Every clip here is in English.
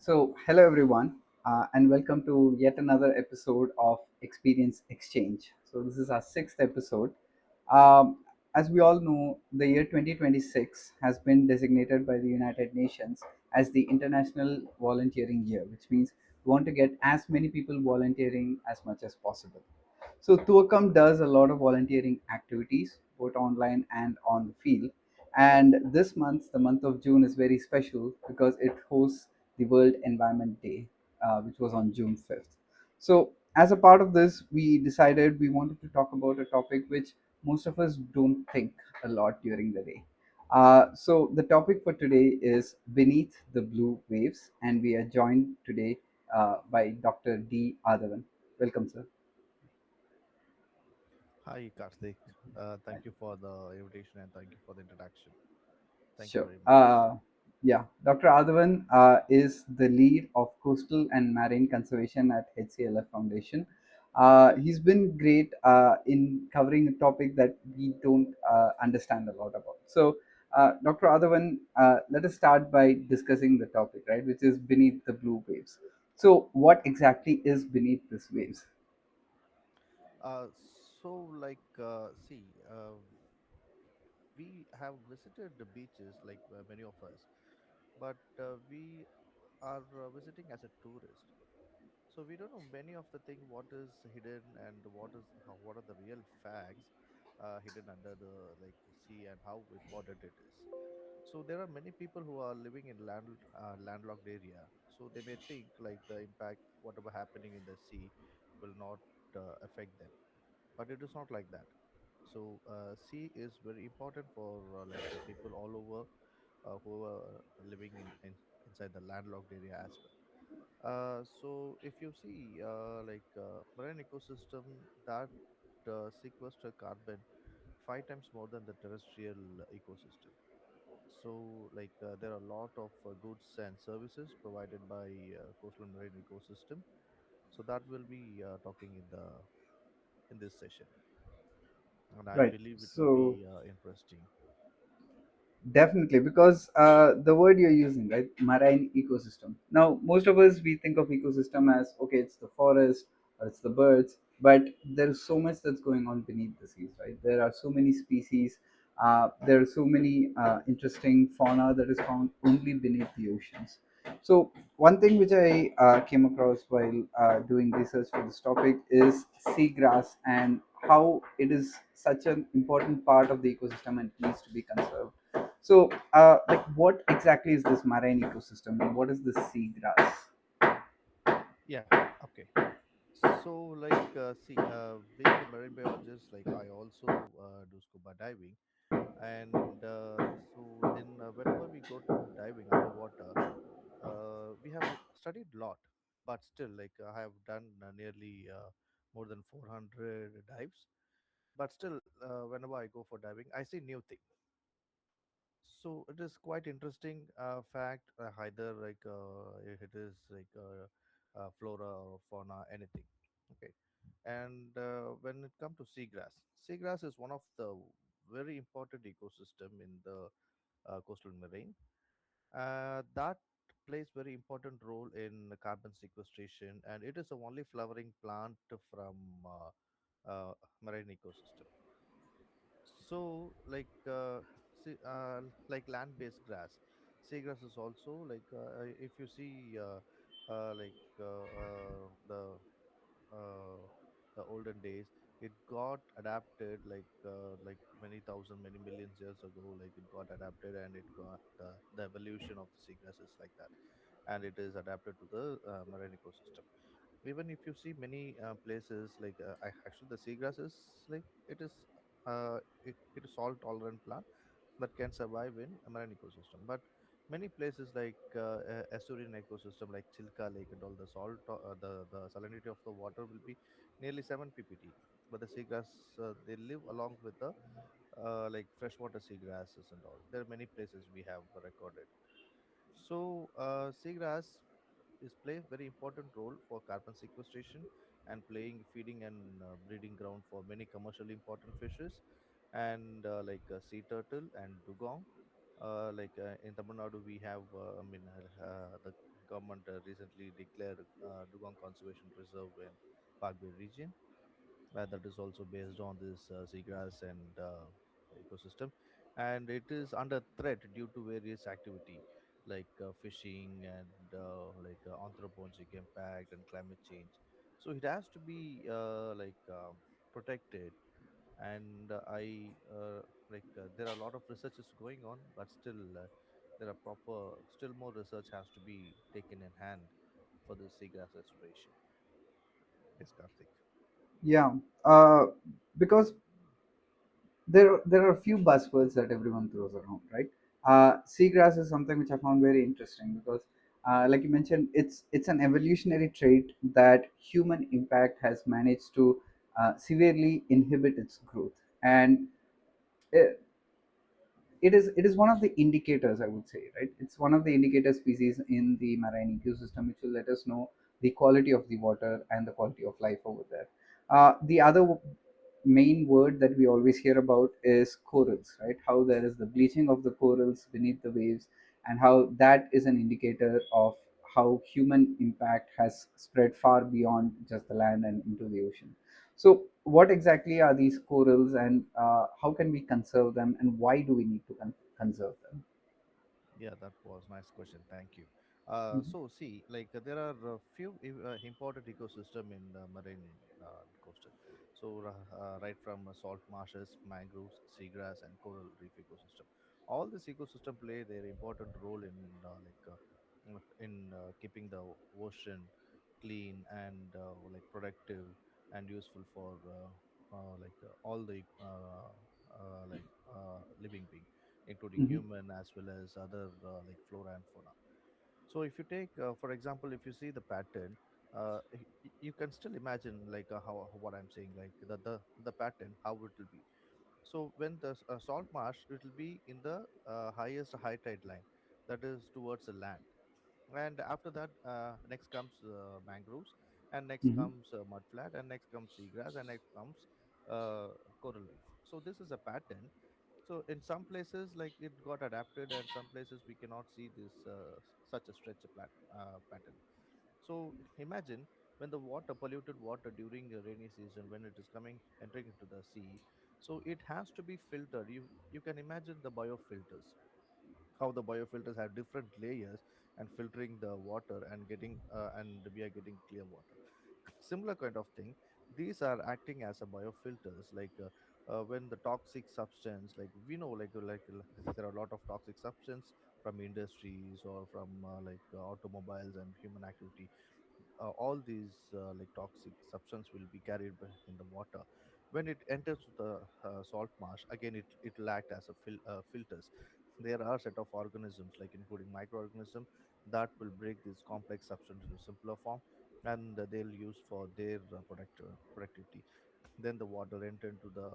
Hello everyone, and welcome to yet another episode of Experience Exchange. So, this is our sixth episode. Um, as we all know, the year 2026 has been designated by the United Nations as the International Volunteering Year, which means we want to get as many people volunteering as much as possible. So Thuvakkam does a lot of volunteering activities, both online and on the field. And this month, the month of June, is very special because it hosts the World Environment Day, which was on June 5th. So, as a part of this, we decided we wanted to talk about a topic which most of us don't think a lot during the day. So, the topic for today is Beneath the Blue Waves, and we are joined today by Dr. D. Adhavan. Welcome, sir. Hi, Karthik. Thank you for the invitation and thank you for the introduction. Thank you Sure. very much. Yeah, Dr. Adhavan is the lead of coastal and marine conservation at HCL Foundation. He's been great in covering a topic that we don't understand a lot about. So, Dr. Adhavan, let us start by discussing the topic, right, which is beneath the blue waves. So, what exactly is beneath these waves? Uh, see, we have visited the beaches like many of us, but we are visiting as a tourist. So we don't know many of the thing what is hidden and what are the real facts hidden under the like sea and how important it is. So there are many people who are living in landlocked area. So they may think like the impact, whatever happening in the sea, will not affect them. But it is not like that. So sea is very important for people all over who are living inside the landlocked area as well. So if you see marine ecosystem that sequester carbon 5 times more than the terrestrial ecosystem. So there are a lot of goods and services provided by coastal marine ecosystem. So that will be talking in this session, and I Right. believe it will So, be interesting. definitely, because the word you're using, right, marine ecosystem. Now, most of us we think of ecosystem as okay, it's the forest or it's the birds, but there's so much that's going on beneath the seas, right? There are so many species. There are so many interesting fauna that is found only beneath the oceans. So, one thing which I came across while doing research for this topic is seagrass and how it is such an important part of the ecosystem and needs to be conserved. So, what exactly is this marine ecosystem and what is the seagrass? Yeah. Okay. So being a marine biologist, like I also do scuba diving, and whenever we go to diving underwater, we have studied a lot, but still I have done nearly more than 400 dives, but still whenever I go for diving I see new thing. So it is quite interesting fact, either if it is flora or fauna, anything. Okay. And when it comes to seagrass is one of the very important ecosystem in the coastal marine that plays very important role in carbon sequestration, and it is the only flowering plant from marine ecosystem. So like land-based grass, seagrass is also if you see the uh, the olden days, it got adapted many thousand, many millions years ago. Like it got adapted and it got the evolution of the seagrass is like that, and it is adapted to the marine ecosystem. Even if you see many places actually the seagrass is like it is salt tolerant plant that can survive in a marine ecosystem. But many places estuarine ecosystem like Chilka Lake and all, the salinity of the water will be nearly 7 ppt, but the seagrass they live along with the freshwater seagrasses and all. There are many places we have recorded. So seagrass is play very important role for carbon sequestration and playing feeding and breeding ground for many commercially important fishes and sea turtle and dugong. In Tamil Nadu, we have, the government recently declared Dugong Conservation Reserve in Park Bay region, that is also based on this seagrass and ecosystem, and it is under threat due to various activity like fishing and anthropogenic impact and climate change. So it has to be protected, and there are a lot of researches going on, but still there are proper still more research has to be taken in hand for the seagrass restoration. Yes, Karthik. Yeah, uh, because there are a few buzzwords that everyone throws around, right? Seagrass is something which I found very interesting because, like you mentioned, it's an evolutionary trait that human impact has managed to severely inhibit its growth, and it, it is one of the indicators, I would say, right? It's one of the indicator species in the marine ecosystem which will let us know the quality of the water and the quality of life over there. The other main word that we always hear about is corals, right? How there is the bleaching of the corals beneath the waves, and how that is an indicator of how human impact has spread far beyond just the land and into the ocean. So, what exactly are these corals, and how can we conserve them, and why do we need to conserve them? Yeah, that was nice question. Thank you. Mhm. So see, there are a few important ecosystem in the marine and coastal. So right from salt marshes, mangroves, seagrass, and coral reef ecosystem. All this ecosystem play their important role in keeping the ocean clean and productive and useful for all the living being, including Mhm. human as well as other flora and fauna. So if you take, for example, if you see the pattern, you can still imagine how what I'm saying, like the pattern, how it will be. So when the salt marsh, it will be in the highest high tide line, that is towards the land, and after that next comes mangroves, and next Mhm. comes mudflat, and next comes seagrass, and next comes uh, coral reef. So this is a pattern. So in some places like it got adapted, and some places we cannot see this such a pattern. So imagine when the water, polluted water during the rainy season, when it is coming entering into the sea, so it has to be filtered. You can imagine the biofilters, how the biofilters have different layers and filtering the water and getting and we are getting clear water. Similar kind of thing, these are acting as a biofilters, when the toxic substance, like we know, there are a lot of toxic substance from industries or from automobiles and human activity. All these toxic substance will be carried in the water. When it enters the salt marsh, again it will act as a filters. There are set of organisms, like including microorganisms, that will break this complex substance into simpler form, and they'll use for their productivity. Then the water enter into the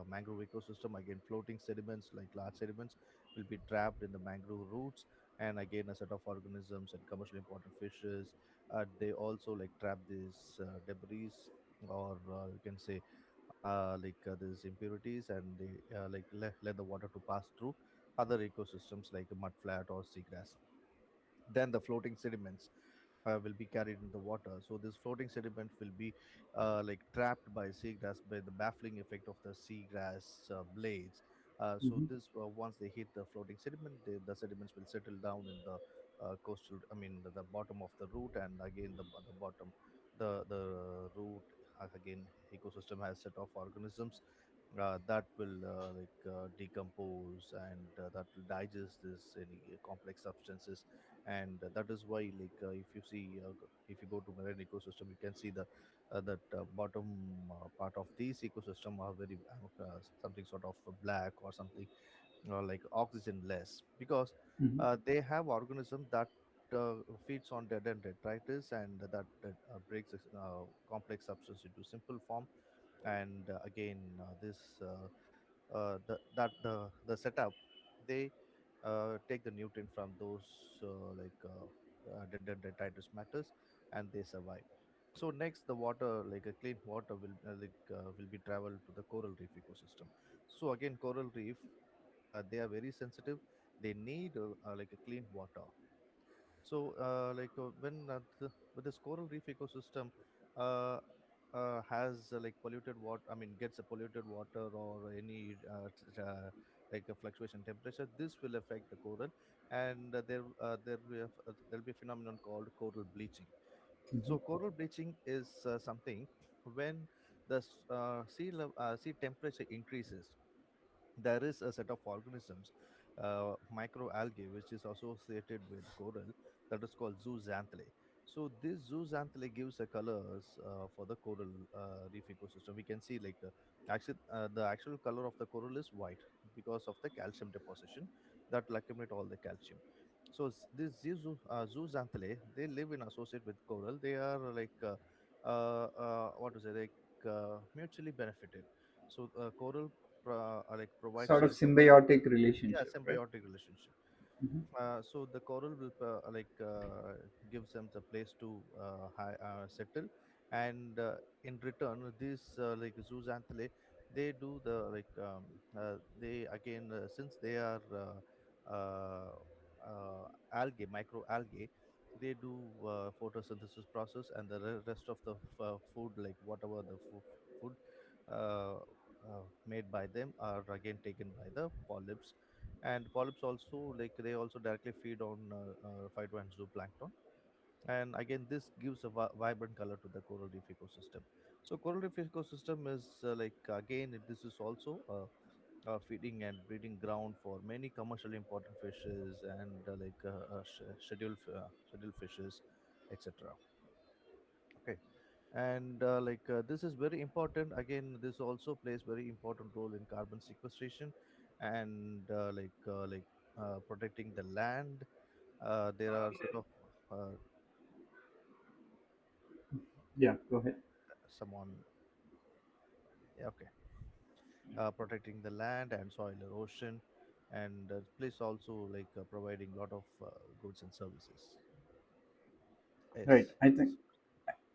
mangrove ecosystem. Again, floating sediments, like large sediments, will be trapped in the mangrove roots, and again a set of organisms and commercially important fishes, they also trap these debris, or you can say these impurities, and they let the water to pass through other ecosystems like a mudflat or seagrass. Then the floating sediments will be carried in the water. So this floating sediment will be trapped by seagrass by the baffling effect of the seagrass blades. So Mhm. this once they hit the floating sediment, the sediments will settle down in the coastal. I mean the bottom of the root, and again the bottom, the root again ecosystem has set of organisms that will decompose, and that will digest this any complex substances. And that is why if you see if you go to marine ecosystem, you can see that bottom part of these ecosystem are very something sort of black or something, like oxygen less, because Mhm. they have organism that uh, feeds on dead end detritus, and that breaks complex substance into simple form. And again this the setup, they take the nutrient from those dead and detritus matters, and they survive. So next, the water, like a clean water, will be traveled to the coral reef ecosystem. So again, coral reef, they are very sensitive. they need like a clean water. So, when with this coral reef ecosystem uh, has like polluted water, I mean, gets a polluted water or any like a fluctuation temperature, this will affect the coral, and there'll be a phenomenon called coral bleaching. So, Hmm. coral bleaching is something when the sea temperature increases. There is a set of organisms, microalgae, which is associated with coral, that is called zooxanthellae. So this zooxanthellae gives a colors for the coral reef ecosystem. We can see like the actual color of the coral is white because of the calcium deposition that will accumulate all the calcium. So zooxanthellae, they live in associate with coral. They are what to say, mutually benefited. So coral provides Sort of shelter. symbiotic Yeah, relationship, right? symbiotic relationship. Hmm. So the coral will gives them the place to settle, and in return, these zooxanthellae, they do they again, since they are algae, microalgae, they do photosynthesis process, and the rest of the food, like whatever the food uh, made by them, are again taken by the polyps. And polyps also, like, they also directly feed on phyto and zooplankton, and again this gives a vibrant color to the coral reef ecosystem. So coral reef ecosystem is this is also a feeding and breeding ground for many commercially important fishes and scheduled fishes, etc. Okay. And this is very important. Again, this also plays very important role in carbon sequestration and protecting the land. There are sort of uh, Yeah, go ahead. someone yeah, okay, protecting the land and soil erosion, and place also providing a lot of goods and services. Right. Yes.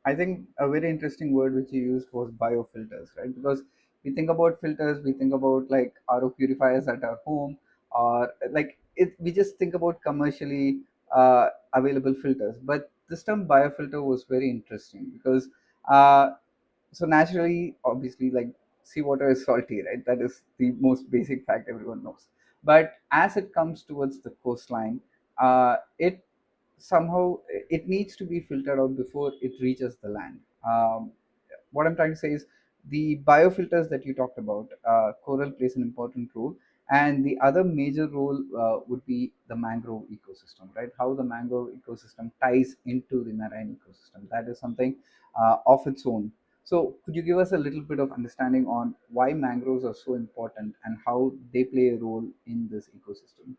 I think a very interesting word which you used was biofilters, right? Because we think about filters, we think about like RO purifiers at our home, or like it. We just think about commercially available filters. But this term biofilter was very interesting because uh, so naturally, obviously, like seawater is salty, right? That is the most basic fact everyone knows. But as it comes towards the coastline, it somehow it needs to be filtered out before it reaches the land. What I'm trying to say is the biofilters that you talked about, coral plays an important role, and the other major role would be the mangrove ecosystem, right? How the mangrove ecosystem ties into the marine ecosystem. That is something of its own. So, could you give us a little bit of understanding on why mangroves are so important and how they play a role in this ecosystem?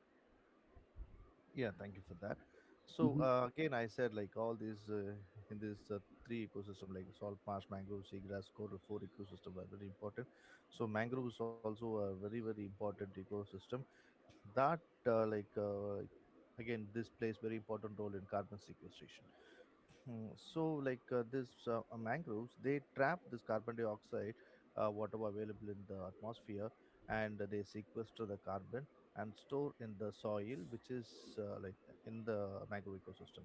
Yeah, thank you for that. So Hmm. again, I said like all these in this three ecosystem, like salt marsh, mangrove, seagrass, coral, four ecosystem are very important. So mangrove is also a very important ecosystem that again, this plays very important role in carbon sequestration. So, this mangroves, they trap this carbon dioxide, whatever available in the atmosphere, and they sequester the carbon and store in the soil, which is in the mangrove ecosystem.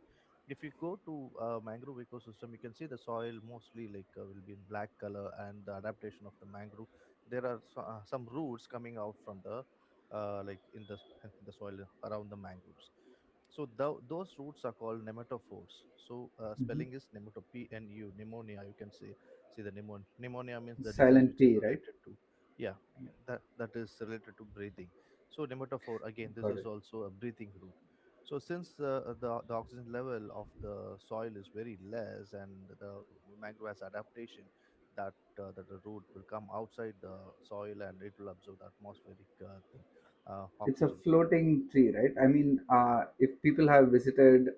If you go to mangrove ecosystem, you can see the soil mostly will be in black color, and the adaptation of the mangrove. There are some roots coming out from the in the in the soil around the mangroves. So those roots are called nematophores. So Hmm. spelling is pnu, pneumonia. You can see the pneumonia means the disease Silent which is P, right? related to, yeah, that is related to breathing. So nematophore, again, this Got is it. also a breathing root. So since the oxygen level of the soil is very less, and the mangrove has adaptation that the root will come outside the soil and it will absorb the atmospheric It's a oxygen. floating tree, right? I mean, if people have visited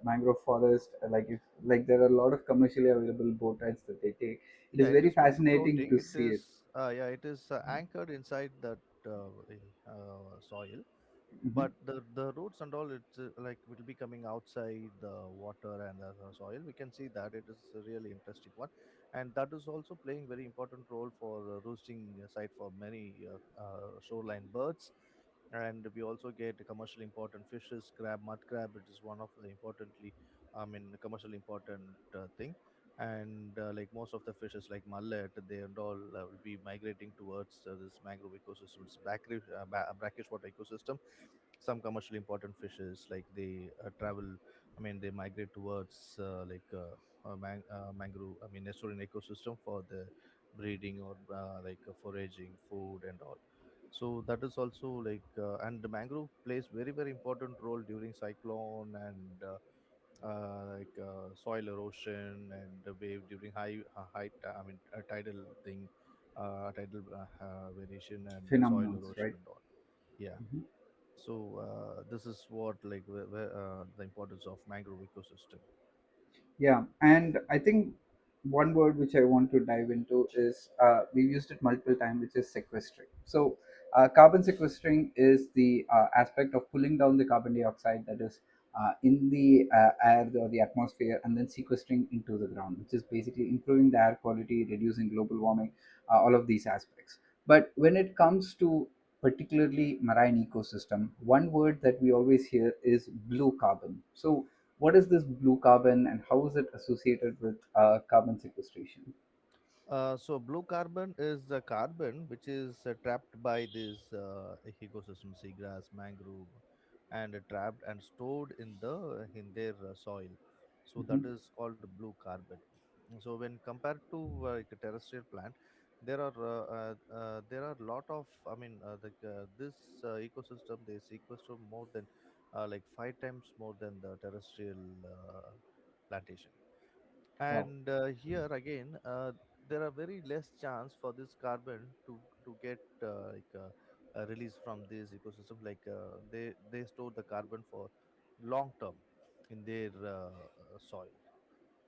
mangrove forest, like if like there are a lot of commercially available boat rides that they take, it Yeah, is it very is not fascinating floating. to It see is it. it is anchored inside that soil. Hmm. But the roots and all, it's will be coming outside the water and the soil. We can see that it is a really interesting one, and that is also playing very important role for roosting site for many shoreline birds. and we also get commercially important fishes, crab, mud crab, which is one of the importantly, I mean, commercially important thing. And like most of the fishes like mullet, they and all will be migrating towards this mangrove ecosystem. It's brackish water ecosystem. Some commercially important fishes like they travel, I mean they migrate towards mangrove, I mean estuarine ecosystem for the breeding or foraging food and all. So that is also and the mangrove plays very important role during cyclone and soil erosion and the wave during I mean tidal thing, tidal variation and soil Phenomenons, erosion right? and all. Yeah. Mhm. So this is what the importance of mangrove ecosystem. Yeah, and I think one word which I want to dive into is we've used it multiple times, which is sequestering. So, carbon sequestering is the aspect of pulling down the carbon dioxide that is in the air or the atmosphere and then sequestering into the ground, which is basically improving the air quality, reducing global warming, all of these aspects. But when it comes to particularly marine ecosystem, one word that we always hear is blue carbon. So, what is this blue carbon and how is it associated with carbon sequestration? So blue carbon is the carbon which is trapped by this ecosystem, seagrass, mangrove, and trapped and stored in their soil. So that Mhm. is called blue carbon. So when compared to like a terrestrial plant, there are lot of, I mean this ecosystem, they sequester more than like 5 times more than the terrestrial plantation. Wow. And here again, there are very less chance for this carbon to get released from this ecosystem. They store the carbon for long term in their soil.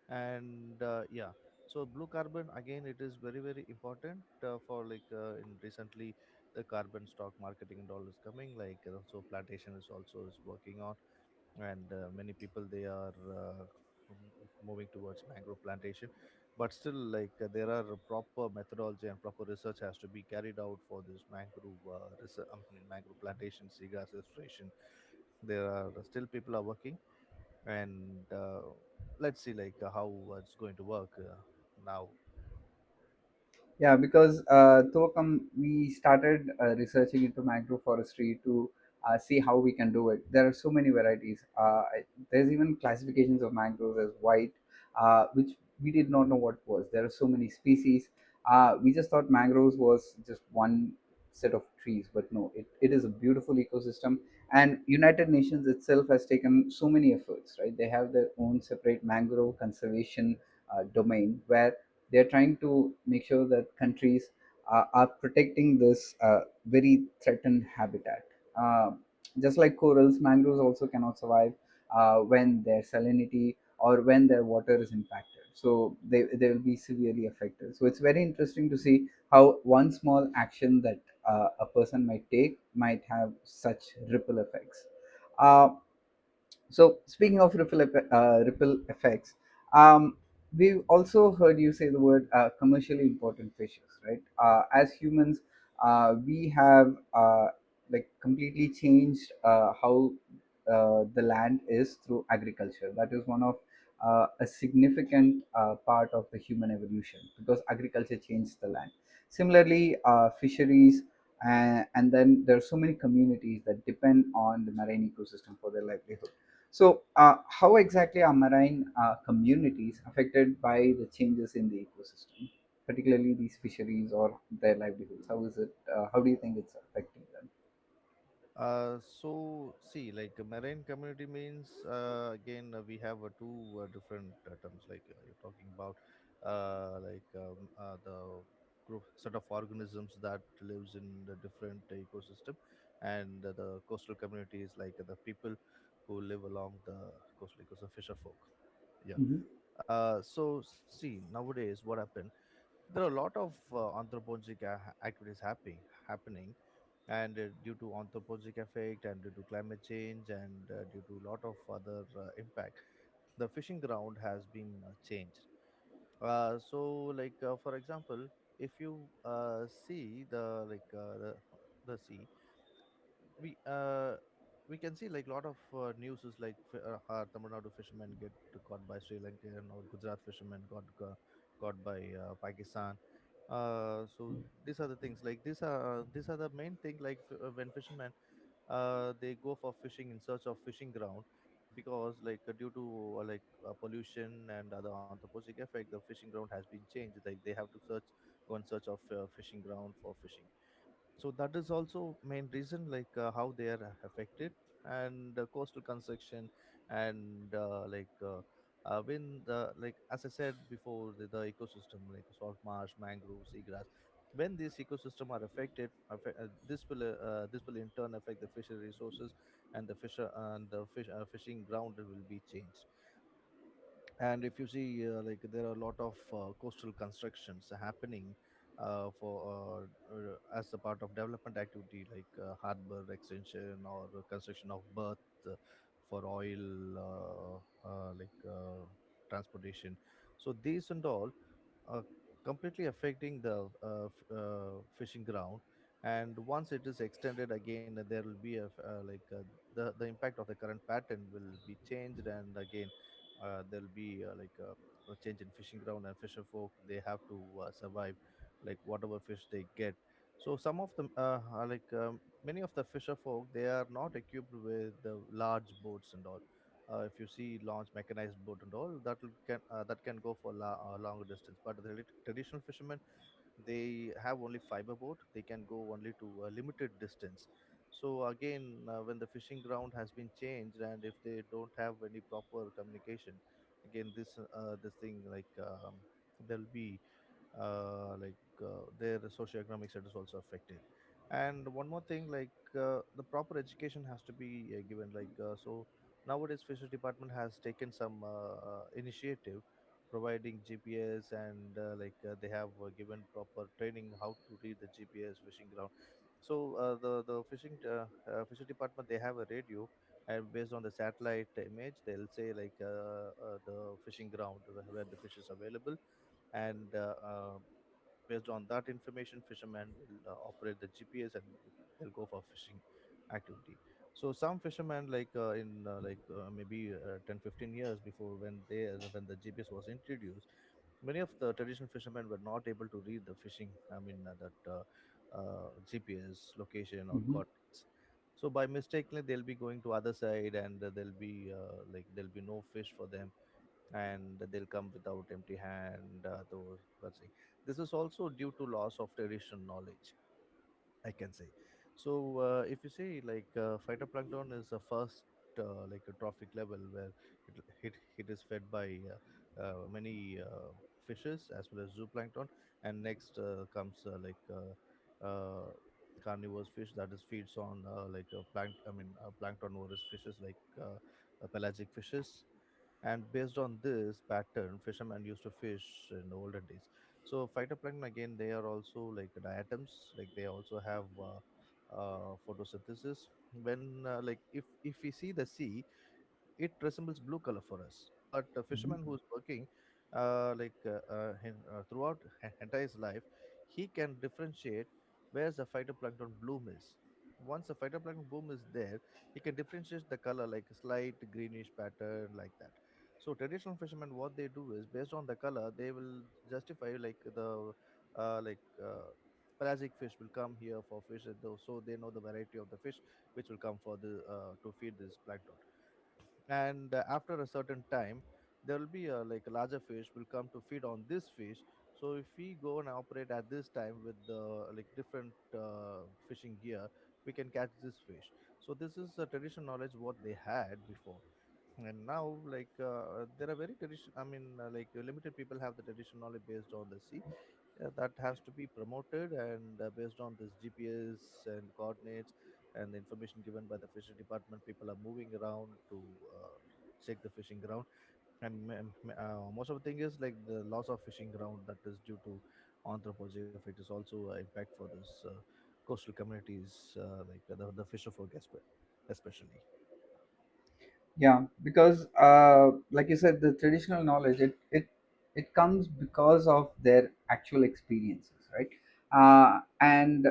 And yeah, so blue carbon again, it is very important for in recently the carbon stock marketing and all is coming, so plantation is also is working on. And many people they are moving towards mangrove plantation. But still there are a proper methodology and proper research has to be carried out for this mangrove I mean, mangrove plantation, seagrass restoration. There are still people are working. And let's see how it's going to work now. Yeah, because Thuvakkam, we started researching into mangrove forestry to see how we can do it. There are so many varieties. There's even classifications of mangroves as white, which we did not know what was. There are so many species. We just thought mangroves was just one set of trees, but no, it is a beautiful ecosystem. And United Nations itself has taken so many efforts, right? They have their own separate mangrove conservation domain where they're trying to make sure that countries are protecting this very threatened habitat. Uh, just like corals, mangroves also cannot survive when their salinity or when their water is impacted. So they will be severely affected. So it's very interesting to see how one small action that a person might take might have such ripple effects. Uh, so speaking of ripple effects, we've also heard you say the word commercially important fishes, right? As humans, we have completely changed how the land is through agriculture. That is one of a significant part of the human evolution because agriculture changed the land. Similarly, fisheries, and then there are so many communities that depend on the marine ecosystem for their livelihood. So, how exactly are marine communities affected by the changes in the ecosystem, particularly these fisheries or their livelihoods? How is it? How do you think it's affecting them? So see, like a marine community means again we have two different terms. You're talking about the group set of organisms that lives in the different ecosystem, and the coastal communities like the people who live along the coastal ecosystem, fisher folk. Yeah. Hmm. See, nowadays what happened? There are a lot of anthropogenic activities happening, and due to anthropogenic effect and due to climate change and due to a lot of other impact, the fishing ground has been changed. For example, if you see the sea, we we can see like a lot of news is like how Tamil Nadu fishermen get caught by Sri Lankan, or Gujarat fishermen caught by Pakistan. So these are the things, like these are the main thing, like when fishermen they go for fishing in search of fishing ground, because like due to pollution and other anthropogenic effect, the fishing ground has been changed. Like they have to go in search of fishing ground for fishing. So that is also main reason, like how they are affected. And coastal construction, and when the, like as I said before, the ecosystem like salt marsh, mangrove, seagrass, when these ecosystem are affected, this will in turn affect the fishery resources, and the fishing ground will be changed. And if you see, like there are a lot of coastal constructions happening as a part of development activity, like harbor extension, or construction of berth for oil transportation. So these and all completely affecting the fishing ground. And once it is extended again, there will be the impact of the current pattern will be changed. And again, there will be a change in fishing ground, and fisher folk, they have to survive like whatever fish they get. So some of them many of the fisher folk, they are not equipped with the large boats and all. If you see launch mechanized boat and all, that can go for longer distance. But the traditional fishermen, they have only fiber boat, they can go only to a limited distance. So again, when the fishing ground has been changed, and if they don't have any proper communication, again this thing there'll be their socioeconomic status also affected. And one more thing, the proper education has to be given. So nowadays fisheries department has taken some initiative, providing GPS, and they have given proper training how to read the GPS fishing ground. So the fishery department, they have a radio, and based on the satellite image, they'll say the fishing ground where the fish is available. And based on that information, fishermen will operate the GPS, and they'll go for fishing activity. So some fishermen, maybe 10 15 years before, when the GPS was introduced, many of the traditional fishermen were not able to read the fishing, that GPS location or Hmm. coordinates. So by mistakenly, they'll be going to other side, and there'll be no fish for them, and they'll come without empty hand. Those that's it. This is also due to loss of traditional knowledge, I can say. So if you see, phytoplankton is the first a trophic level, where it is fed by many fishes as well as zooplankton. And next comes carnivorous fish, that is feeds on plankton nourished fishes, pelagic fishes. And based on this pattern, fishermen used to fish in the olden days. So phytoplankton, again, they are also like diatoms, like they also have photosynthesis. When if we see the sea, it resembles blue color for us. But a fisherman Hmm. who's working throughout entire his life, he can differentiate where the phytoplankton bloom is. Once the phytoplankton bloom is there, he can differentiate the color like a slight greenish pattern like that. So traditional fishermen, what they do is based on the color, they will justify pelagic fish will come here for fish, and so they know the variety of the fish which will come for the to feed this plankton. And after a certain time, there will be a larger fish will come to feed on this fish. So if we go and operate at this time with the different fishing gear, we can catch this fish. So this is a traditional knowledge what they had before. And now there are very tradition, limited people have the traditional knowledge based on the sea. That has to be promoted, and based on this GPS and coordinates and the information given by the fishery department, people are moving around to check the fishing ground. And most of the thing is like the loss of fishing ground, that is due to anthropogenic effect, is also impact for this coastal communities, the fisher folk especially. Yeah, because like you said, the traditional knowledge, it comes because of their actual experiences, right? And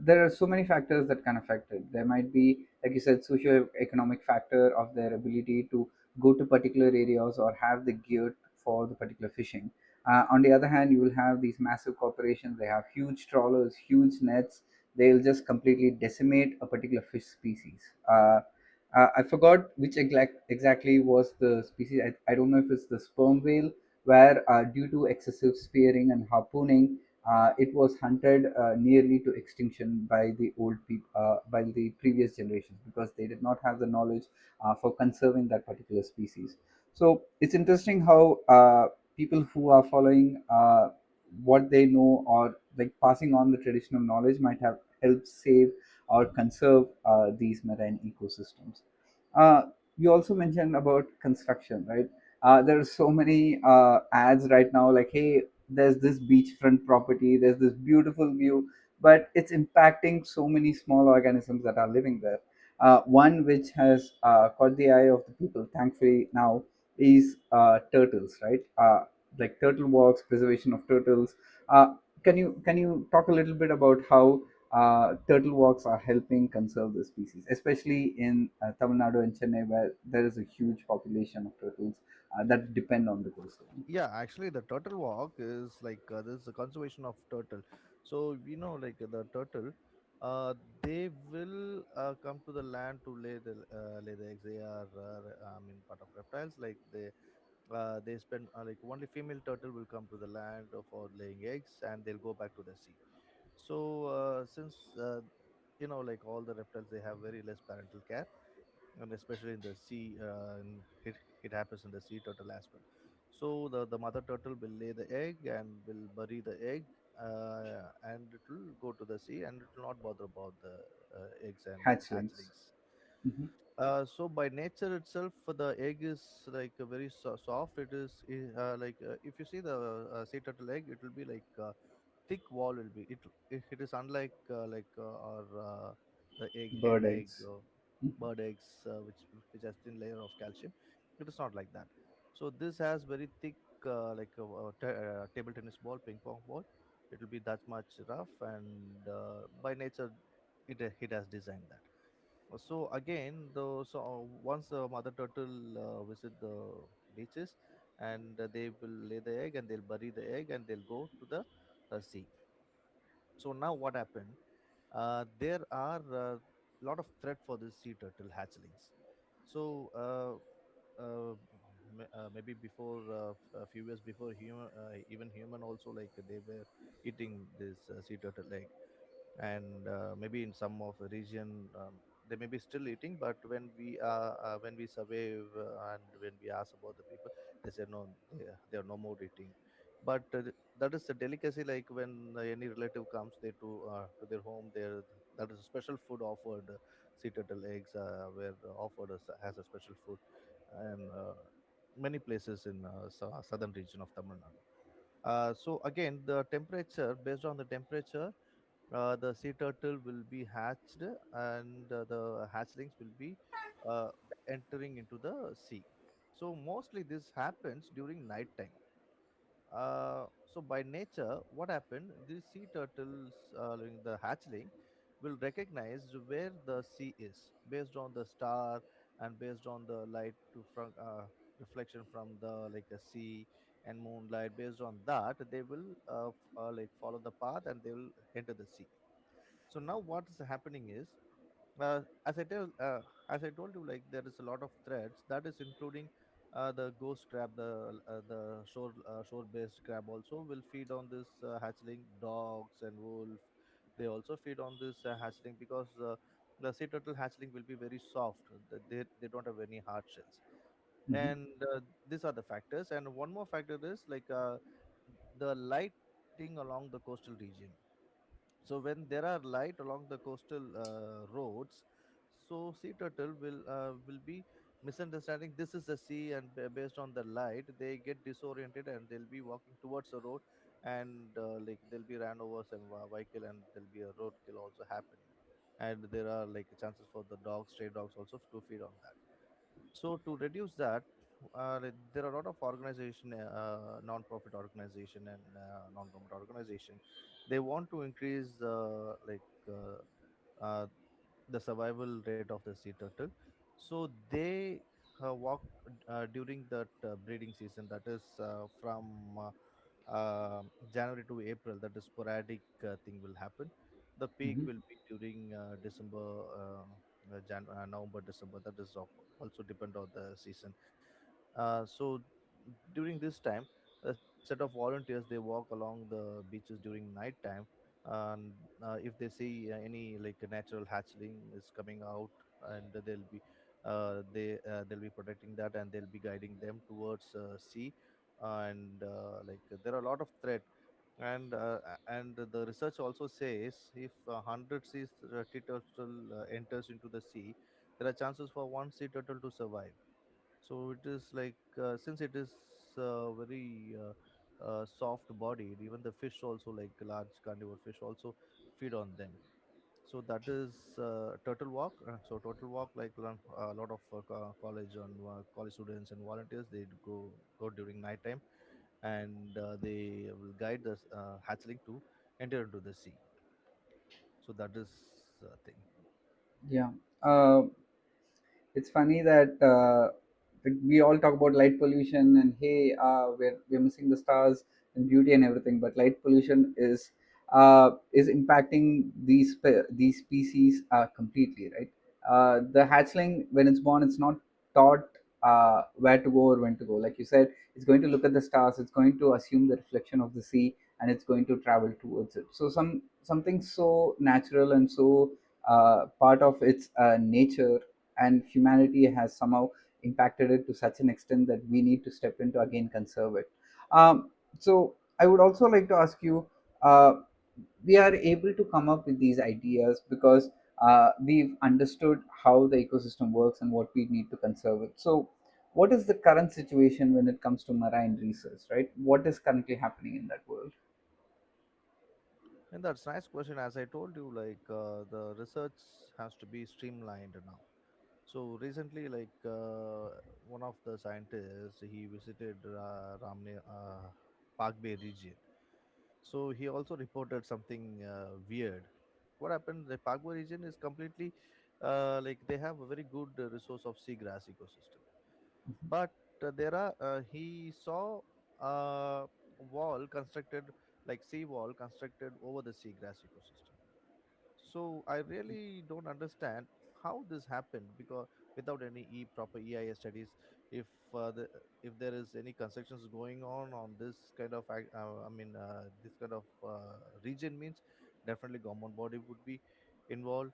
there are so many factors that can affect it. There might be, like you said, socio-economic factor of their ability to go to particular areas or have the gear for the particular fishing. On the other hand, you will have these massive corporations. They have huge trawlers, huge nets. They'll just completely decimate a particular fish species. I forgot which exactly was the species. I don't know if it's the sperm whale, where due to excessive spearing and harpooning, it was hunted nearly to extinction by the by the previous generations, because they did not have the knowledge for conserving that particular species. So it's interesting how people who are following what they know, or like passing on the traditional knowledge, might have helped save or conserve these marine ecosystems. uh, you also mentioned about construction, right? There are so many ads right now, like, hey, there's this beachfront property, there's this beautiful view, but it's impacting so many small organisms that are living there. One which has caught the eye of the people, thankfully now, is turtles, right? Like turtle walks, preservation of turtles. Can you talk a little bit about how turtle walks are helping conserve the species, especially in Tamil Nadu and Chennai, where there is a huge population of turtles that depend on the coastline. Yeah, actually, the turtle walk is like this is a conservation of turtle. So we know, like the turtle, uh, they will come to the land to lay the eggs. They are, I mean, part of reptiles. Like they spend like only female turtle will come to the land for laying eggs, and they'll go back to the sea. So since like all the reptiles, they have very less parental care, and especially in the sea, and it happens in the sea turtle as well. So the mother turtle will lay the egg and will bury the egg, and it will go to the sea, and it will not bother about the eggs and Hatchlings. hatchlings. Hmm. So by nature itself, the egg is like a very soft. It is like if you see the sea turtle egg, it will be like thick wall will be it is unlike our the hen Bird egg, eggs. bird eggs, which has thin layer of calcium. It is not like that. So this has very thick, like a table tennis ball, ping pong ball. It will be that much rough, and by nature, it has designed that. So again, once the mother turtle visit the beaches, and they will lay the egg, and they'll bury the egg, and they'll go to the sea. So now what happened? There are a lot of threat for the sea turtle hatchlings. So maybe before a few years before human, even human also, like they were eating this sea turtle egg, and maybe in some of the region, they may be still eating, but when we survey, and when we ask about the people, they say no, they are no more eating. But that is a delicacy, like when any relative comes to their home, there that is a special food offered. Sea turtle eggs were offered as a special food, and many places in southern region of Tamil Nadu. So again, the temperature, based on the temperature, the sea turtle will be hatched, and the hatchlings will be uh, entering into the sea. So mostly this happens during night time. So by nature, what happened? These sea turtles, like the hatchling, will recognize where the sea is based on the star, and based on the light from reflection from the like a sea and moonlight. Based on that, they will like follow the path, and they will enter the sea. So now what is happening is, uh, as I tell, as I told you, like there is a lot of threats that is including the ghost crab, the shore-based crab also will feed on this hatchling. Dogs and wolf, they also feed on this hatchling, because the sea turtle hatchling will be very soft. They don't have any hard shells, Hmm. and these are the factors. And one more factor is like the lighting along the coastal region. So when there are light along the coastal roads, so sea turtle will be misunderstanding this is the sea, and based on the light, they get disoriented, and they'll be walking towards the road, and like there'll be ran overs and vehicle, and there'll be a road kill also happening, and there are like chances for the dogs, stray dogs also to feed on that. So to reduce that, like, there are a lot of organization, non-profit organization and non-government organization. They want to increase uh, the survival rate of the sea turtle. So they walk during that breeding season, that is from January to April. That is sporadic thing will happen. The peak Hmm. will be during December, November, December. That is also depend on the season. So during this time, a set of volunteers, they walk along the beaches during night time, and if they see any like a natural hatchling is coming out, and they'll be protecting that, and they'll be guiding them towards sea. And there are a lot of threat. And the research also says if 100 sea turtle enters into the sea, there are chances for one sea turtle to survive. So it is like since it is very soft bodied, even the fish also, like large carnivore fish also feed on them. So that is turtle walk. So turtle walk, like a lot of college students and volunteers, they go during night time, and they will guide the hatchling to enter into the sea. So that is thing. Yeah. Uh, it's funny that we all talk about light pollution and hey, we're missing the stars and beauty and everything, but light pollution is impacting these species completely, right? The hatchling, when it's born, it's not taught where to go or when to go. Like you said, it's going to look at the stars, it's going to assume the reflection of the sea, and it's going to travel towards it. So something so natural and so part of its nature, and humanity has somehow impacted it to such an extent that we need to step in to again conserve it. So I would also like to ask you, we are able to come up with these ideas because we've understood how the ecosystem works and what we need to conserve it. So what is the current situation when it comes to marine research, right? What is currently happening in that world? And that's nice question. As I told you, the research has to be streamlined now. So recently, one of the scientists, he visited Park Bay region. So he also reported something weird. What happened? The Park Bay region is completely like they have a very good resource of seagrass ecosystem, but he saw a wall constructed, like sea wall constructed over the seagrass ecosystem. So I really don't understand how this happened, because without any proper EIS studies, if if there is any constructions going on this kind of this kind of region, means definitely government body would be involved,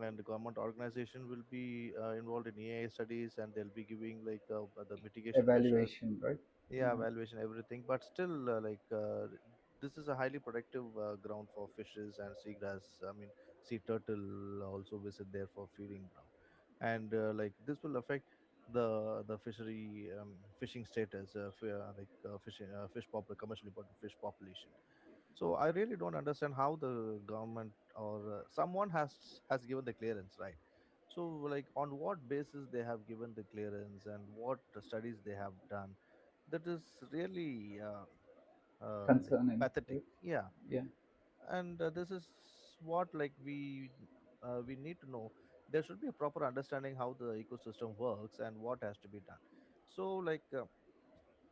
and the government organization will be involved in EIS studies, and they'll be giving the mitigation measures. Evaluation, right? Yeah, Yeah. valuation, everything, but still this is a highly productive ground for fishes and seagrass. I mean, sea turtle also visit there for feeding ground. And this will affect the fishery, fishing status, commercially important fish population. So I really don't understand how the government or someone has given the clearance, right? So like on what basis they have given the clearance, and what studies they have done, that is really Concerning, pathetic. right? Yeah. Yeah. And this is what we need to know. There should be a proper understanding how the ecosystem works and what has to be done. So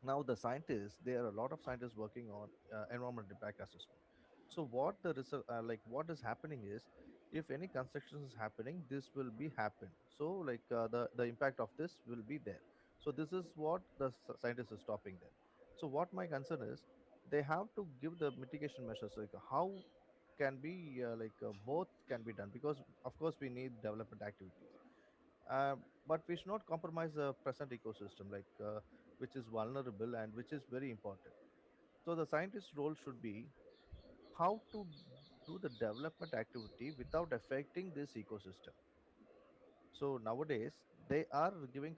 now the scientists, there are a lot of scientists working on environmental impact assessment. So what is happening is, if any construction is happening, this will be happen. So the impact of this will be there. So this is what the scientist is stopping there. So what my concern is, they have to give the mitigation measures, like how can be both can be done, because of course we need development activities, uh, but we should not compromise the present ecosystem, which is vulnerable and which is very important. So the scientist's role should be how to do the development activity without affecting this ecosystem. So nowadays they are giving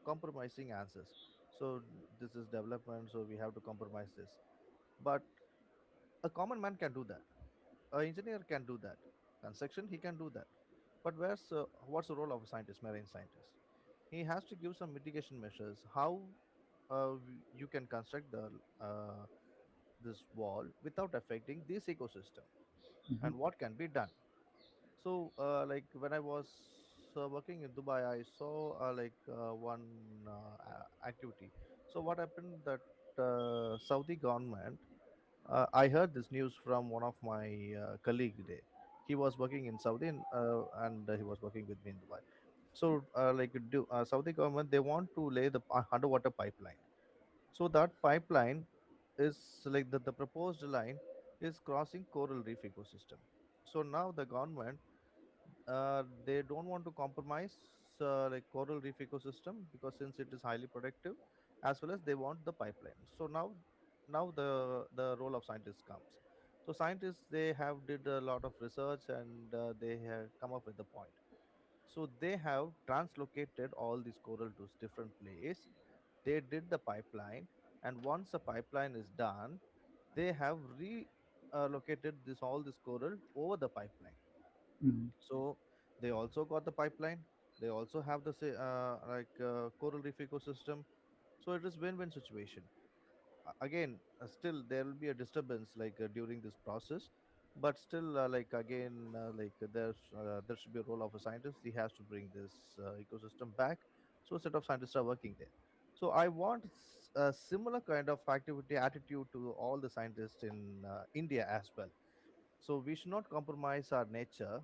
compromising answers. So this is development, so we have to compromise this. But a common man can do that. An engineer can do that. Construction, he can do that. But what's the role of a scientist, marine scientist? he has to give some mitigation measures. How you can construct the uh, this wall without affecting this ecosystem, Mhm. and what can be done. So, like when I was working in Dubai, I saw one activity. So, what happened that Saudi government, I heard this news from one of my colleague there. He was working in Saudi, and he was working with me in Dubai. So, Saudi government, they want to lay the underwater pipeline. So that pipeline is like the proposed line is crossing coral reef ecosystem. So now the government, they don't want to compromise like coral reef ecosystem, because since it is highly productive, as well as they want the pipeline. So now the role of scientists comes. So scientists, they have did a lot of research, and they have come up with the point. So they have translocated all these coral to different place. They did the pipeline, and once the pipeline is done, they have relocated this all this coral over the pipeline. Mhm. So they also got the pipeline, they also have the coral reef ecosystem. So it is win-win situation. Again, still there will be a disturbance during this process, but still there should be a role of a scientist. He has to bring this ecosystem back. So a set of scientists are working there. So I want a similar kind of activity attitude to all the scientists in India as well. So we should not compromise our nature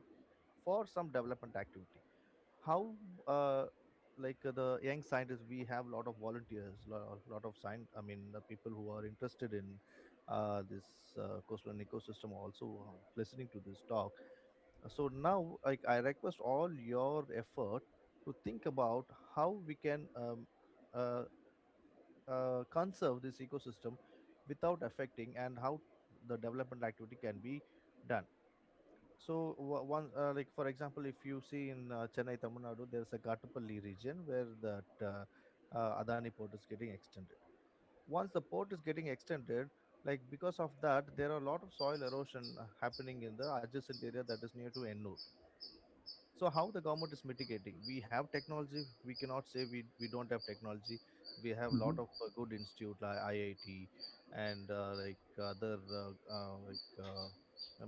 for some development activity. How the young scientists, we have a lot of volunteers, lot of the people who are interested in this coastal ecosystem also listening to this talk. So now, like, I request all your effort to think about how we can uh, conserve this ecosystem without affecting, and how the development activity can be done. So one like for example, if you see in Chennai, Tamil Nadu, there's a Kattupalli region where that Adani port is getting extended. Once the port is getting extended, like because of that, there are a lot of soil erosion happening in the adjacent area that is near to Ennur. So how the government is mitigating? We have technology. We cannot say we don't have technology. We have a lot Mhm. of good institute like IIT, and other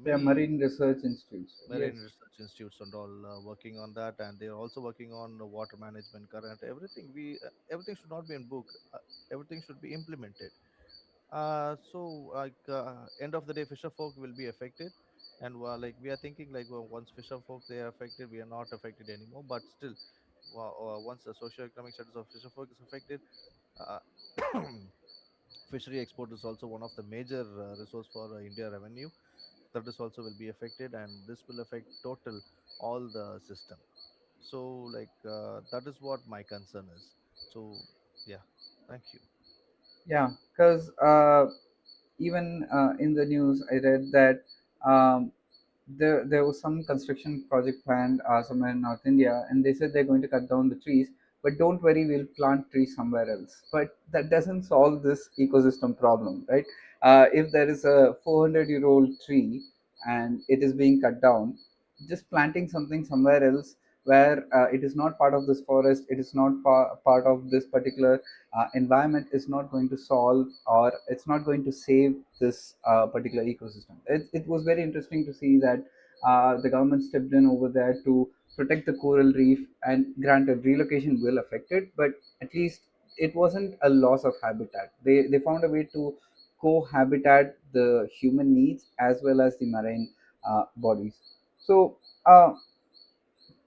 Yeah, many marine research institutes. Yes. marine research institutes and all working on that, and they're also working on the water management, current, everything. Everything should not be in book. Everything should be implemented. End of the day, fisher folk will be affected, and we are thinking once fisher folk they are affected, we are not affected anymore. But still, once the socio-economic status of fisher folk is affected, uh, fishery export is also one of the major resource for India revenue. That is also will be affected, and this will affect total all the system. So that is what my concern is. So yeah, thank you. Yeah, because even in the news, I read that there was some construction project planned somewhere in North India, and they said they're going to cut down the trees. But don't worry, we'll plant trees somewhere else. But that doesn't solve this ecosystem problem, right? If there is a 400-year-old tree and it is being cut down, just planting something somewhere else where it is not part of this forest, it is not part of this particular environment, is not going to solve, or it's not going to save this particular ecosystem. It was very interesting to see that the government stepped in over there to protect the coral reef, and granted relocation will affect it, but at least it wasn't a loss of habitat. They found a way to cohabitat the human needs as well as the marine bodies. So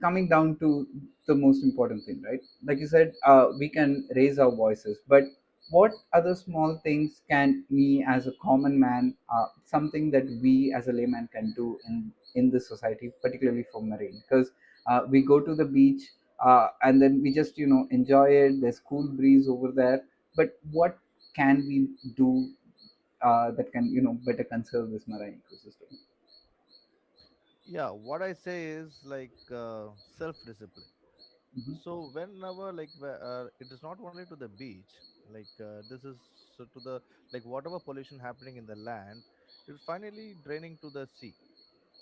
coming down to the most important thing, right? Like you said, we can raise our voices, but what other small things can me as a common man, something that we as a layman can do in this society, particularly for marine? Because we go to the beach and then we just enjoy it. There's cool breeze over there, but what can we do that can better conserve this marine ecosystem? Yeah, what I say is self discipline. Hmm. So whenever it is not only to the beach, this is to the whatever pollution happening in the land, it's finally draining to the sea.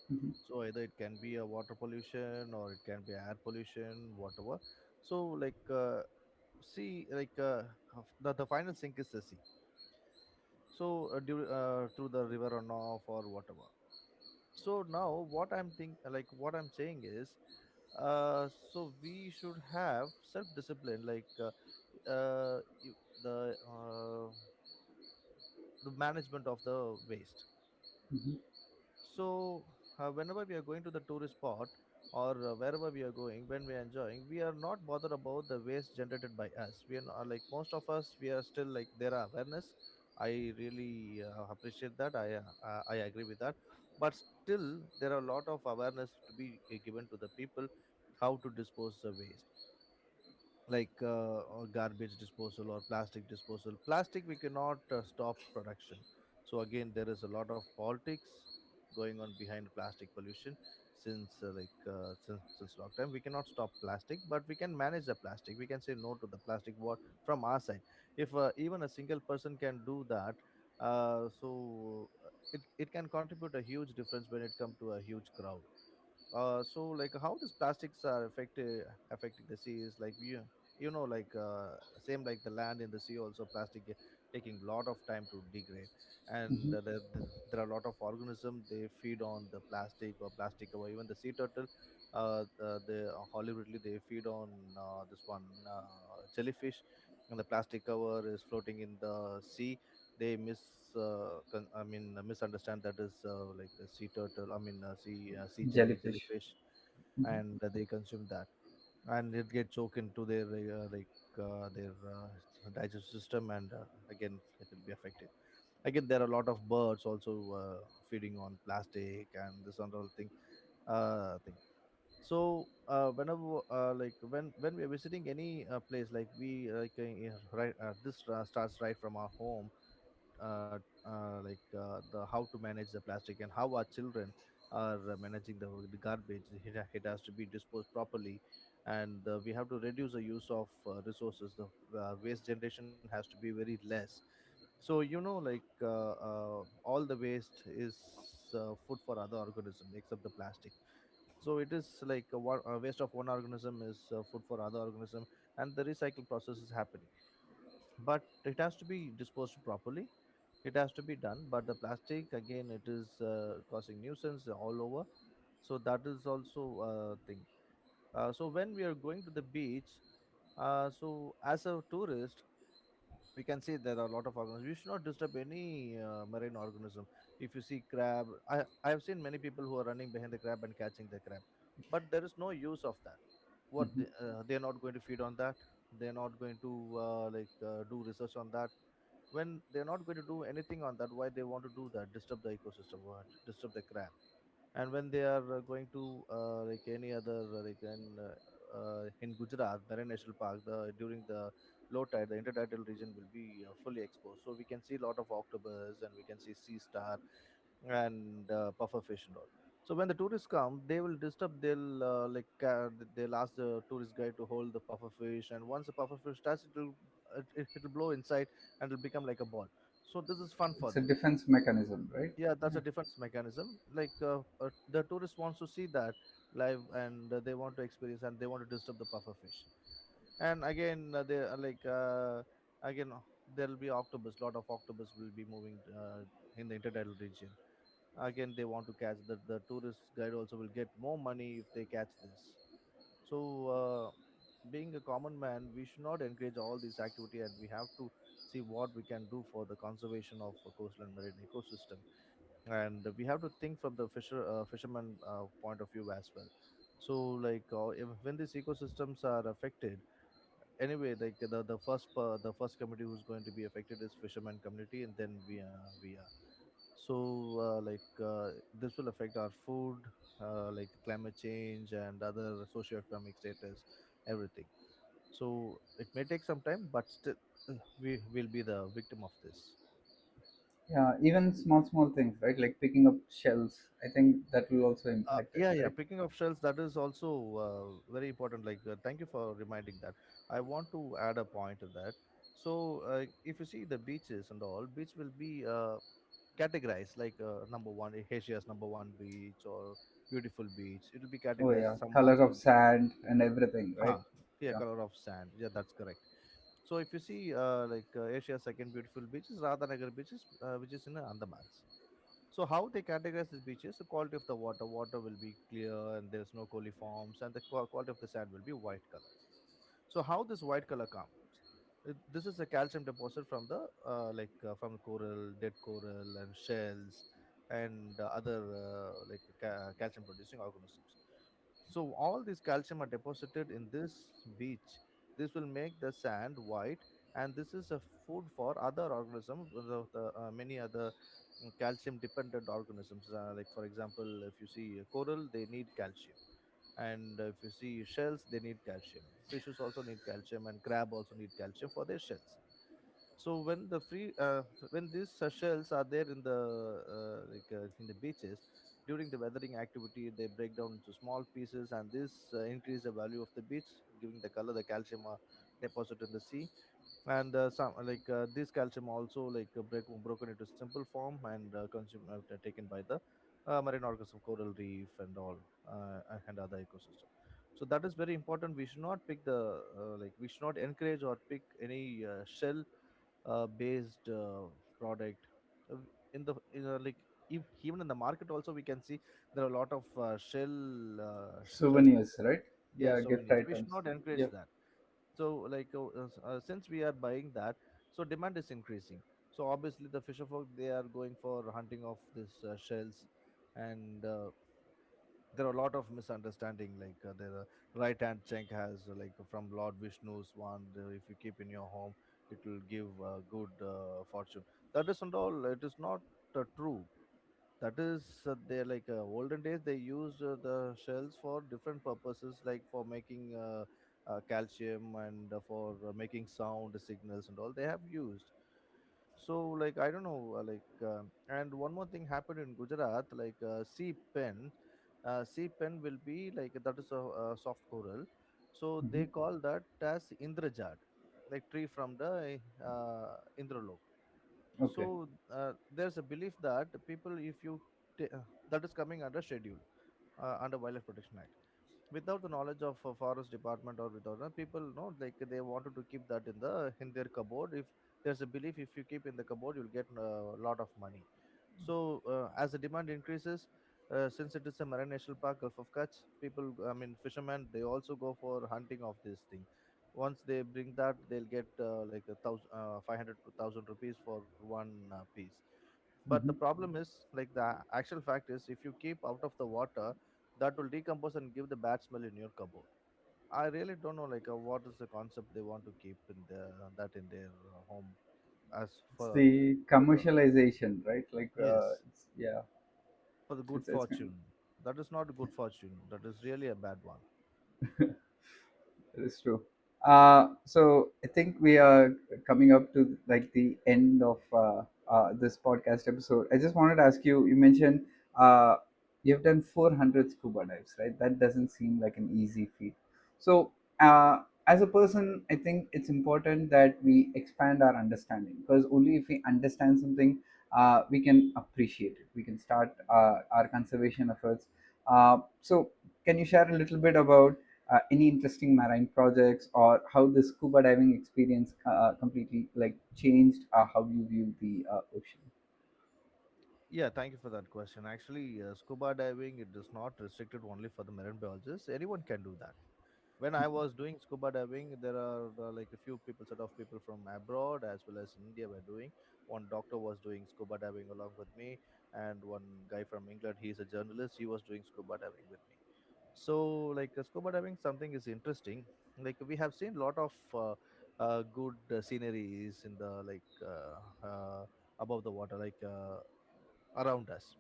Hmm. So either it can be a water pollution, or it can be air pollution, whatever. So like sea, like the final sink is the sea. So through the river runoff or whatever. So now what I'm think like what I'm saying is, so we should have self discipline, like the management of the waste. Mhm. So whenever we are going to the tourist spot, or wherever we are going, when we are enjoying, we are not bothered about the waste generated by us. We are not, like most of us, we are still like there are awareness. I really appreciate that. I agree with that. But still, there are a lot of awareness to be given to the people how to dispose the waste, like or garbage disposal or plastic disposal. Plastic we cannot stop production. So again, there is a lot of politics going on behind plastic pollution. Since long time we cannot stop plastic, but we can manage the plastic. We can say no to the plastic, what from our side. If even a single person can do that, it can contribute a huge difference when it comes to a huge crowd. So like how these plastics are affecting the sea is like like same like the land in the sea also, taking lot of time to degrade. And Mhm. there are a lot of organisms, they feed on the plastic or plastic cover. Even the sea turtle, they hollywoodly they feed on this one jellyfish, and the plastic cover is floating in the sea. They misunderstand that is like a sea turtle, sea Jellyfish. jellyfish, Mhm. and they consume that, and it gets choked into their their digestive system, and again it will be affected. Again, there are a lot of birds also feeding on plastic and this and all thing. So whenever when we are visiting any place, like we right this starts right from our home. The how to manage the plastic and how our children are managing the garbage. It has to be disposed properly, and we have to reduce the use of resources. The waste generation has to be very less. So all the waste is food for other organism except the plastic. So it is like a waste of one organism is food for other organism, and the recycle process is happening. But it has to be disposed properly. It has to be done. But the plastic, again, it is causing nuisance all over. So that is also a thing. So when we are going to the beach, so as a tourist, we can see there are a lot of organisms. We should not disturb any marine organism. If you see crab, I have seen many people who are running behind the crab and catching the crab, but there is no use of that. Mhm. They are not going to feed on that. They are not going to do research on that. When they're not going to do anything on that, why they want to do that? Disturb the ecosystem, what? Disturb the crab. And when they are going to like any other in Gujarat, Marine National Park, during the low tide, the intertidal region will be fully exposed. So we can see a lot of octopus, and we can see sea star and puffer fish and all. So when the tourists come, they will disturb. They'll ask the tourist guide to hold the puffer fish, and once the puffer fish touch, it'll blow inside and it'll become like a ball. So this is fun for It's a them. defense mechanism, right? Yeah, that's Yeah. a defense mechanism. The tourist wants to see that live, and they want to experience, and they want to disturb the puffer fish. And again, they are again there'll be octopus. Lot of octopus will be moving in the intertidal region. Again, they want to catch the tourist guide also will get more money if they catch this. So being a common man, we should not encourage all this activity, and we have to see what we can do for the conservation of coastal and marine ecosystem. And we have to think from the fisherman point of view as well. So when these ecosystems are affected, anyway, like the first community who's going to be affected is fisherman community, and then we are. So this will affect our food, like climate change and other socioeconomic status, everything. So it may take some time, but still we will be the victim of this. Yeah, even small things, right? Like picking up shells. I think that will also impact it, Yeah, right? picking up shells, that is also very important. Thank you for reminding that. I want to add a point to that. So if you see the beaches and all, beach will be categorized like number one, Asia's number one beach or beautiful beach. It will be Oh categorized. yeah, Some color parts of will be sand and everything, huh, right? Yeah, Yeah. color of sand. Yeah, that's correct. So if you see, Asia's second beautiful beach is Radhanagar beaches, which is in Andamans. So how they categorize these beaches? The quality of the water. Water will be clear and there's no coliforms, and the quality of the sand will be white color. So how this white color comes? This is a calcium deposit from the from coral, dead coral, and shells, and other calcium producing organisms. So all these calcium are deposited in this beach. This will make the sand white, and this is a food for other organisms, many other calcium dependent organisms. Like for example, if you see coral, they need calcium, and if you see shells, they need calcium. Fishes also need calcium, and crab also need calcium for their shells. So when these shells are there in the in the beaches, during the weathering activity, they break down into small pieces, and this increase the value of the beach, giving the color. The calcium are deposited in the sea, and some this calcium also broken into simple form and taken by the marine organism, coral reef, and all and other ecosystem. So that is very important. We should not pick the we should not encourage or pick any shell based product. In the even in the market also, we can see there are a lot of shell Souvenirs, stores. right? Yeah, Yeah, gift souvenirs. We should items. not encourage Yep. that. So since we are buying that, so demand is increasing. So obviously the fisher folk, they are going for hunting of these shells, and there are a lot of misunderstanding. The right hand chink has from Lord Vishnu's wand. If you keep in your home, it will give good fortune. That isn't all. It is not true. That is they olden days, they used the shells for different purposes, like for making calcium, and for making sound signals and all they have used. So I don't know, and one more thing happened in Gujarat, sea pen. Sea pen will be that is a soft coral. So Hmm. they call that as indrajad, like tree from the Indralok. Okay. So there's a belief that people, if you that is coming under schedule, under Wildlife Protection Act, without the knowledge of forest department, or without people know, they wanted to keep that in their cupboard. If there's a belief, if you keep in the cupboard, you'll get a lot of money. So as the demand increases, since it is a marine national park, Gulf of Kutch, people, I mean fishermen, they also go for hunting of this thing. Once they bring that, they'll get 500 to 1,000 rupees for one piece. But the Hmm. problem is, the actual fact is, if you keep out of the water, that will decompose and give the bad smell in your cupboard. I really don't know what is the concept they want to keep in their home, as It's for the the commercialization, right? Like, yes, yeah, for the good it's fortune. That is not a good fortune. That is really a bad one. That is true. So I think we are coming up to like the end of this podcast episode. I just wanted to ask you. You mentioned uh, you've done 400 scuba dives, right? That doesn't seem like an easy feat. So as a person, I think it's important that we expand our understanding, because only if we understand something, we can appreciate it. We can start our conservation efforts. So can you share a little bit about any interesting marine projects, or how the scuba diving experience completely like changed how you view the ocean? Yeah, thank you for that question. Actually, scuba diving, it is not restricted only for the marine biologists. Anyone can do that. When I was doing scuba diving, there are a few people, set of people from abroad as well as India were doing. One doctor was doing scuba diving along with me, and one guy from England, he's a journalist, he was doing scuba diving with me. So, scuba diving, something is interesting. We have seen a lot of good sceneries in the above the water, around us,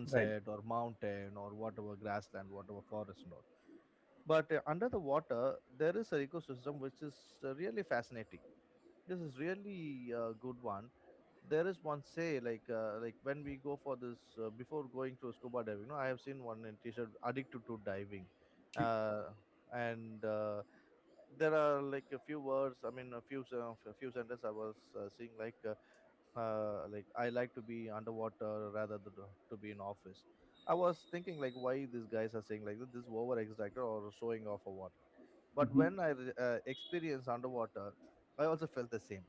Right. sunset or mountain or whatever, grassland, whatever, forest and all. But under the water, there is an ecosystem which is really fascinating. This is really a good one. There is one say, when we go for this, before going to scuba diving, I have seen one in t-shirt addicted to diving, uh, and there are a few words, I mean a few sentences I was seeing, I like to be underwater rather than to be in office. I was thinking, why these guys are saying like this? This is over exaggerated or showing off or what? But Hmm. when I experienced underwater, I also felt the same.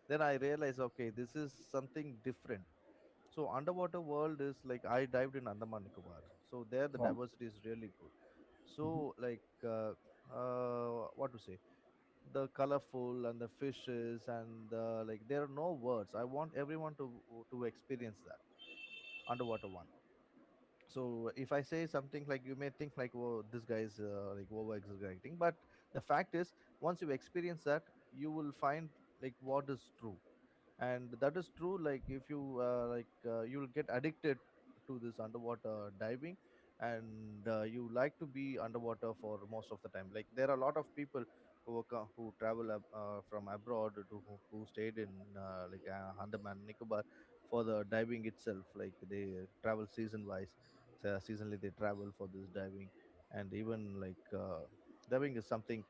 Then I realized, okay, this is something different. So underwater world is like I dived in Andaman Nicobar. So there the Wow. diversity is really good. Hmm. So like what to say? The colorful and the fishes and like there are no words. I want everyone to experience that underwater one. So if I say something like you may think like, oh, this guy is like over exaggerating, but the fact is, once you experience that, you will find like what is true. And that is true, like if you you'll get addicted to this underwater diving, and you like to be underwater for most of the time. Like there are a lot of people who travel from abroad to who stayed in Andaman Nicobar for the diving itself. Like they travel season wise, so seasonally they travel for this diving. And even diving is something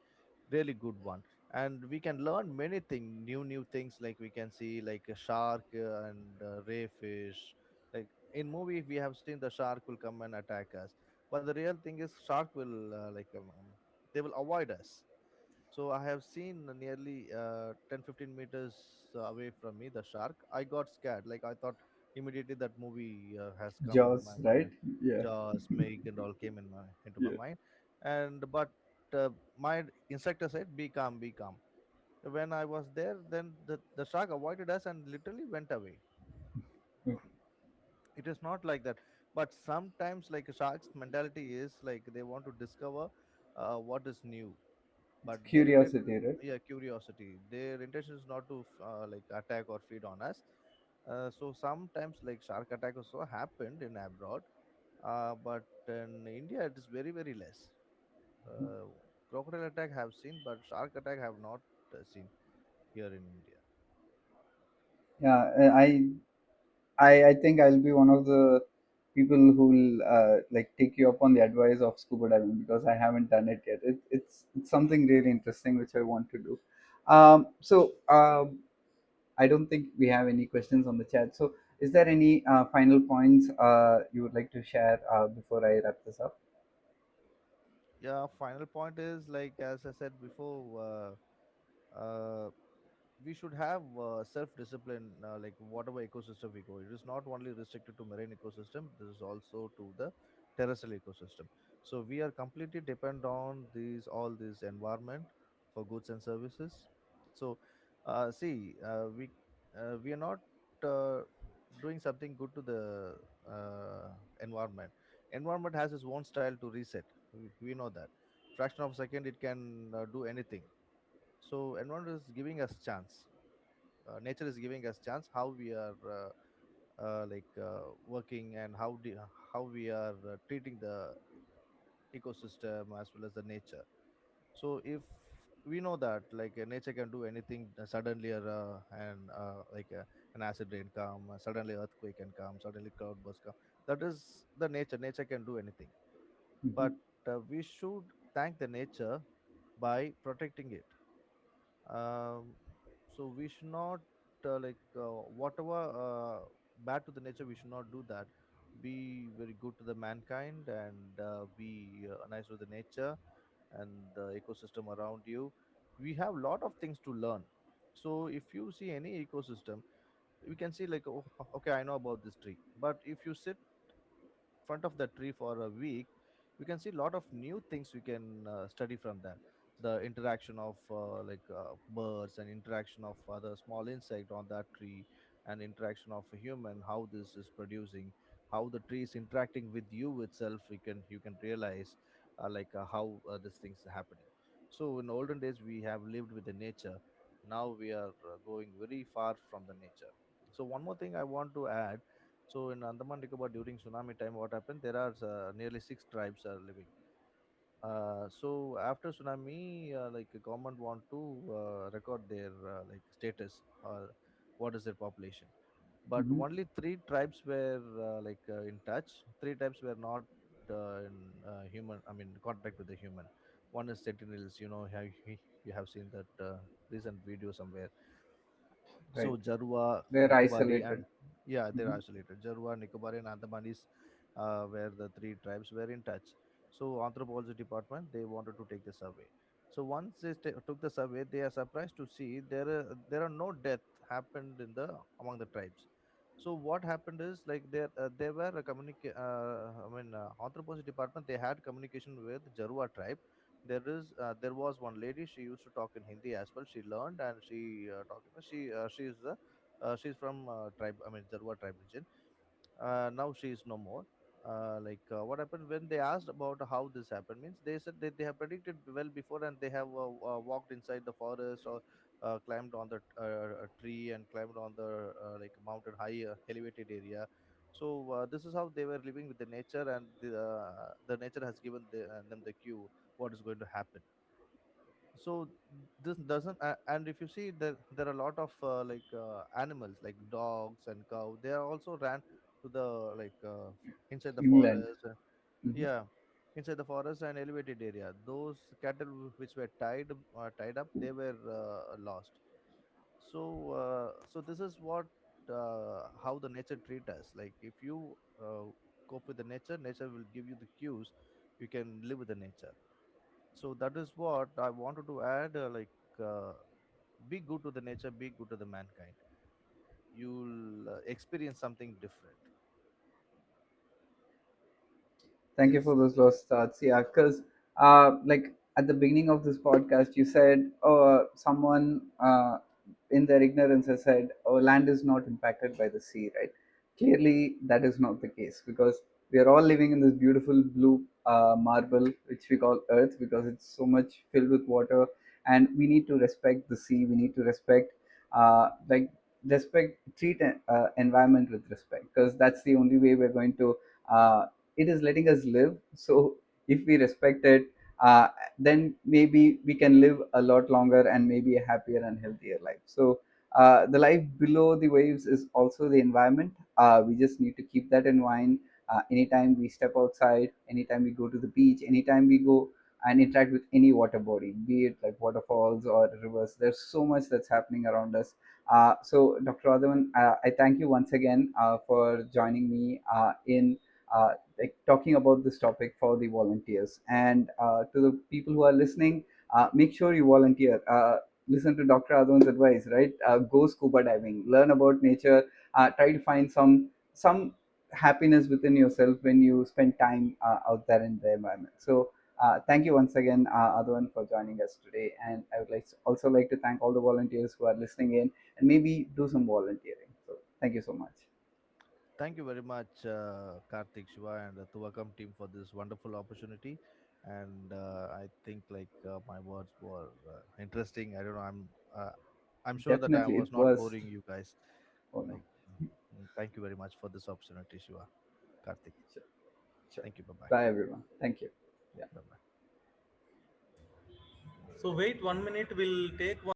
really good one. And we can learn many things, new things. Like we can see like a shark and ray fish. Like in movie we have seen the shark will come and attack us, but the real thing is shark will they will avoid us. So I have seen nearly 10 15 meters away from me the shark. I got scared. Like I thought immediately that movie has come into Jaws, my right? mind. Yeah. Jaws, Meg, and all came into my Yeah. mind. And but my instructor said, "Be calm, be calm." When I was there, then the shark avoided us and literally went away. It is not like that. But sometimes, like a shark's mentality is like they want to discover what is new. It's But their intent, curiosity, right? yeah, curiosity. Their intention is not to like attack or feed on us. So sometimes, like shark attack also happened in abroad, but in India it is very very less. Uh, Crocodile attack have seen, but shark attack have not seen here in India. Yeah, I think I'll be one of the people who will like take you up on the advice of scuba diving because I haven't done it yet. It's something really interesting which I want to do. I don't think we have any questions on the chat. So is there any final points you would like to share before I wrap this up? Yeah, final point is like as I said before, we should have self-discipline, like whatever ecosystem we go. It is not only restricted to marine ecosystem. This is also to the terrestrial ecosystem. So we are completely depend on these all this environment for goods and services. So see, we are not uh, doing something good to the environment. Environment has its own style to reset. We know that fraction of a second it can do anything. So environment is giving us chance. Nature is giving us chance how we are working, and how we are treating the ecosystem as well as the nature. So if we know that like nature can do anything, suddenly an acid rain come, suddenly earthquake can come, suddenly cloud burst come. That is the nature. Nature can do anything. Hmm. But we should thank the nature by protecting it. So we should not whatever bad to the nature, we should not do that. Be very good to the mankind, and be nice to the nature and the ecosystem around you. We have a lot of things to learn. So if you see any ecosystem, we can see like, oh, okay, I know about this tree. But if you sit front of the tree for a week, we can see a lot of new things we can study from that. The interaction of birds, and interaction of other small insect on that tree, and interaction of a human, how this is producing, how the tree is interacting with you itself. You can realize how this things are happening. So in olden days we have lived with the nature. Now we are going very far from the nature. So one more thing I want to add. So in Andaman Nicobar during tsunami time, what happened? There are nearly six tribes are living. So after tsunami, the government want to record their status, what is their population. But Hmm. only three tribes were in touch. Three tribes were not in human. I mean, contact with the human. One is Sentinels. You have seen that recent video somewhere. Right. So Jarwa, They're Nikobari, isolated. and yeah, they're Hmm. isolated. Jarwa, Nikobari, and Andaman where the three tribes were in touch. So anthropology department they wanted to take the survey. So once they took the survey, they are surprised to see there are no death happened in the among the tribes. So what happened is, like, there were a anthropology department, they had communication with Jarua tribe. There was one lady, she used to talk in Hindi as well. She learned, and she talking she's from tribe, I mean Jarua tribe region. Now she is no more. What happened when they asked about how this happened, means they said that they have predicted well before, and they have walked inside the forest, or climbed on the tree, and climbed on the mountain high elevated area. So this is how they were living with the nature, and the nature has given them the cue what is going to happen. So this doesn't and if you see, there are a lot of animals like dogs and cow, they are also ran to the inside the Inland. forest. Hmm. Yeah, inside the forest and elevated area, those cattle which were tied up, they were lost. So this is what how the nature treat us. Like, if you cope with the nature, nature will give you the cues, you can live with the nature. So that is what I wanted to add. Uh, be good to the nature, be good to the mankind. You'll experience something different. Thank you for those lost thoughts. Yeah, because like at the beginning of this podcast, you said, "Oh, someone in their ignorance has said, oh, land is not impacted by the sea, right?" Clearly, that is not the case because we are all living in this beautiful blue marble, which we call Earth, because it's so much filled with water, and we need to respect the sea. We need to respect, like, treat environment with respect, because that's the only way we're going to. It is letting us live. So if we respect it, then maybe we can live a lot longer and maybe a happier and healthier life. So the life below the waves is also the environment. We just need to keep that in mind. Anytime we step outside, anytime we go to the beach, anytime we go and interact with any water body, be it like waterfalls or rivers, there's so much that's happening around us. So Dr. Adhavan, I thank you once again for joining me in like talking about this topic for the volunteers. And to the people who are listening, make sure you volunteer. Listen to Dr. Adon's advice, right? Go scuba diving, learn about nature, try to find some happiness within yourself when you spend time out there in the environment. So thank you once again, Adhavan, for joining us today. And I would also like to thank all the volunteers who are listening in and maybe do some volunteering. So thank you so much. Thank you very much, Karthik, Shiva, and the Thuvakkam team for this wonderful opportunity. And I think, my words were interesting. I don't know. I'm sure that I Definitely, was it not was. boring you guys. Oh no. Like, thank you very much for this opportunity, Shiva, Karthik. Sure. Sure. Thank you. Bye bye. Bye, everyone. Thank you. Yeah. Bye bye. So wait 1 minute. We'll take